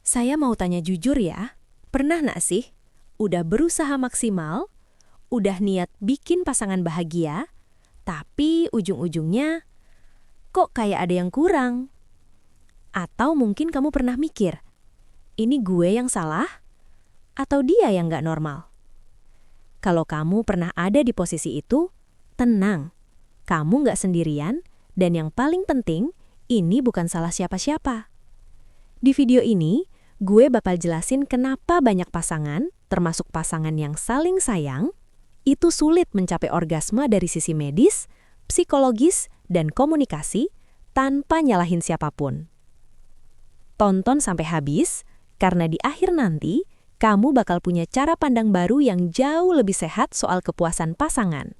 Saya mau tanya jujur ya, pernah nggak sih udah berusaha maksimal, udah niat bikin pasangan bahagia, tapi ujung-ujungnya kok kayak ada yang kurang? Atau mungkin kamu pernah mikir, ini gue yang salah atau dia yang nggak normal? Kalau kamu pernah ada di posisi itu, tenang, kamu nggak sendirian dan yang paling penting, ini bukan salah siapa-siapa. Di video ini, gue bakal jelasin kenapa banyak pasangan, termasuk pasangan yang saling sayang, itu sulit mencapai orgasme dari sisi medis, psikologis, dan komunikasi tanpa nyalahin siapapun. Tonton sampai habis, karena di akhir nanti, kamu bakal punya cara pandang baru yang jauh lebih sehat soal kepuasan pasangan.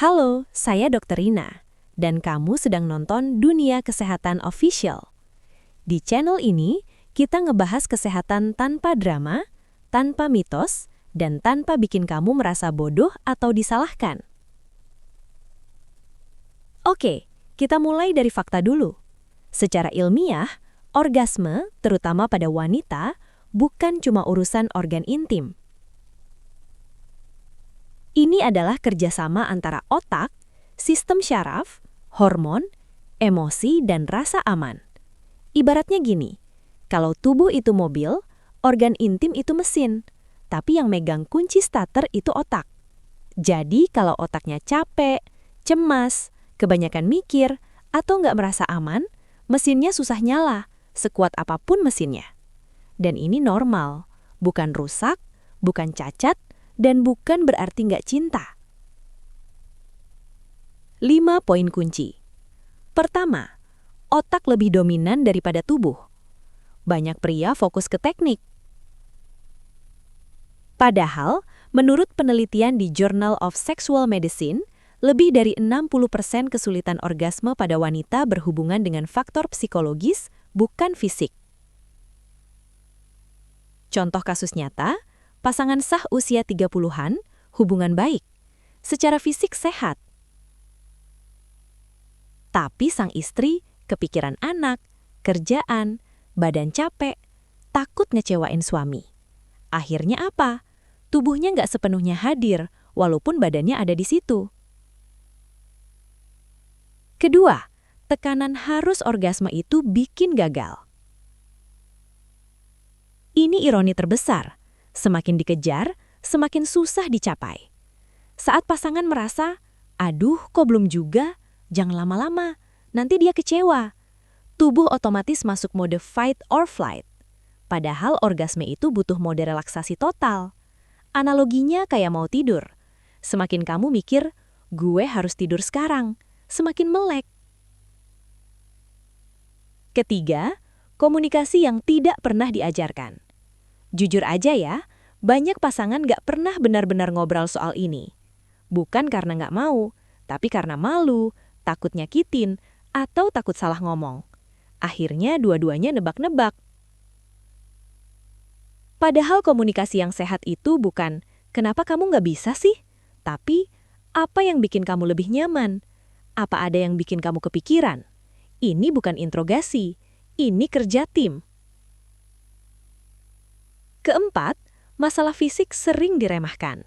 Halo, saya Dr. Rina, dan kamu sedang nonton Dunia Kesehatan Official. Di channel ini, kita ngebahas kesehatan tanpa drama, tanpa mitos, dan tanpa bikin kamu merasa bodoh atau disalahkan. Oke, kita mulai dari fakta dulu. Secara ilmiah, orgasme, terutama pada wanita, bukan cuma urusan organ intim. Ini adalah kerjasama antara otak, sistem syaraf, hormon, emosi, dan rasa aman. Ibaratnya gini, kalau tubuh itu mobil, organ intim itu mesin, tapi yang megang kunci starter itu otak. Jadi kalau otaknya capek, cemas, kebanyakan mikir, atau nggak merasa aman, mesinnya susah nyala, sekuat apapun mesinnya. Dan ini normal, bukan rusak, bukan cacat, dan bukan berarti nggak cinta. 5 poin kunci. Pertama, otak lebih dominan daripada tubuh. Banyak pria fokus ke teknik. Padahal, menurut penelitian di Journal of Sexual Medicine, lebih dari 60% kesulitan orgasme pada wanita berhubungan dengan faktor psikologis, bukan fisik. Contoh kasus nyata, pasangan sah usia 30-an, hubungan baik, secara fisik sehat. Tapi sang istri kepikiran anak, kerjaan, badan capek, takut ngecewain suami. Akhirnya apa? Tubuhnya nggak sepenuhnya hadir, walaupun badannya ada di situ. Kedua, tekanan harus orgasme itu bikin gagal. Ini ironi terbesar. Semakin dikejar, semakin susah dicapai. Saat pasangan merasa, aduh kok belum juga, jangan lama-lama, nanti dia kecewa. Tubuh otomatis masuk mode fight or flight. Padahal orgasme itu butuh mode relaksasi total. Analoginya kayak mau tidur. Semakin kamu mikir, gue harus tidur sekarang, semakin melek. Ketiga, komunikasi yang tidak pernah diajarkan. Jujur aja ya, banyak pasangan gak pernah benar-benar ngobrol soal ini. Bukan karena gak mau, tapi karena malu, takut nyakitin, atau takut salah ngomong. Akhirnya dua-duanya nebak-nebak. Padahal komunikasi yang sehat itu bukan, kenapa kamu gak bisa sih? Tapi, apa yang bikin kamu lebih nyaman? Apa ada yang bikin kamu kepikiran? Ini bukan interogasi, ini kerja tim. Keempat, masalah fisik sering diremehkan.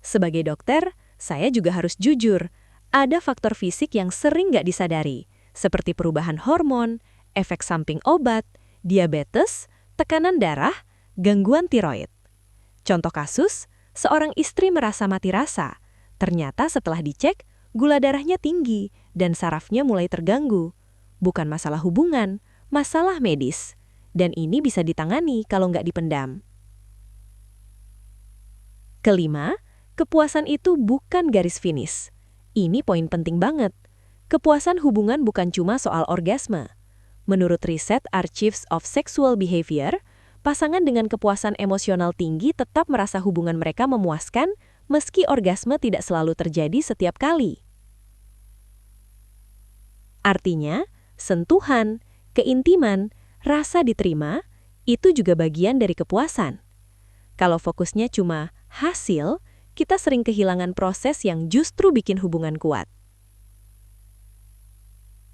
Sebagai dokter, saya juga harus jujur, ada faktor fisik yang sering nggak disadari, seperti perubahan hormon, efek samping obat, diabetes, tekanan darah, gangguan tiroid. Contoh kasus, seorang istri merasa mati rasa. Ternyata setelah dicek, gula darahnya tinggi dan sarafnya mulai terganggu. Bukan masalah hubungan, masalah medis. Dan ini bisa ditangani kalau nggak dipendam. Kelima, kepuasan itu bukan garis finish. Ini poin penting banget. Kepuasan hubungan bukan cuma soal orgasme. Menurut riset Archives of Sexual Behavior, pasangan dengan kepuasan emosional tinggi tetap merasa hubungan mereka memuaskan meski orgasme tidak selalu terjadi setiap kali. Artinya, sentuhan, keintiman, rasa diterima, itu juga bagian dari kepuasan. Kalau fokusnya cuma hasil, kita sering kehilangan proses yang justru bikin hubungan kuat.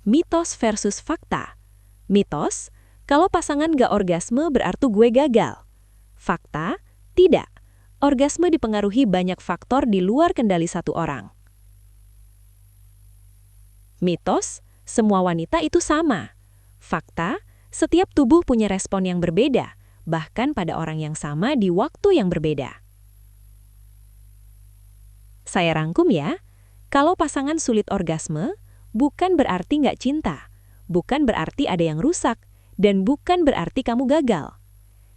Mitos versus fakta. Mitos, kalau pasangan gak orgasme berarti gue gagal. Fakta, tidak. Orgasme dipengaruhi banyak faktor di luar kendali satu orang. Mitos, semua wanita itu sama. Fakta, setiap tubuh punya respon yang berbeda, bahkan pada orang yang sama di waktu yang berbeda. Saya rangkum ya, kalau pasangan sulit orgasme, bukan berarti nggak cinta, bukan berarti ada yang rusak, dan bukan berarti kamu gagal.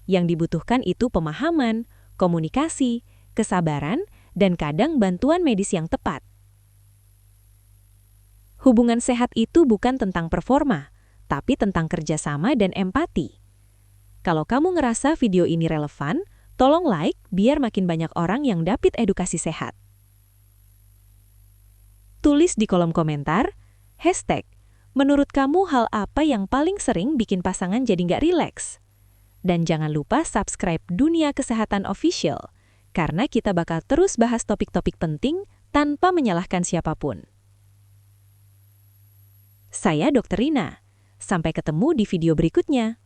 Yang dibutuhkan itu pemahaman, komunikasi, kesabaran, dan kadang bantuan medis yang tepat. Hubungan sehat itu bukan tentang performa, tapi tentang kerjasama dan empati. Kalau kamu ngerasa video ini relevan, tolong like biar makin banyak orang yang dapat edukasi sehat. Tulis di kolom komentar, #menurut kamu hal apa yang paling sering bikin pasangan jadi nggak rileks? Dan jangan lupa subscribe Dunia Kesehatan Official, karena kita bakal terus bahas topik-topik penting tanpa menyalahkan siapapun. Saya Dr. Rina. Sampai ketemu di video berikutnya.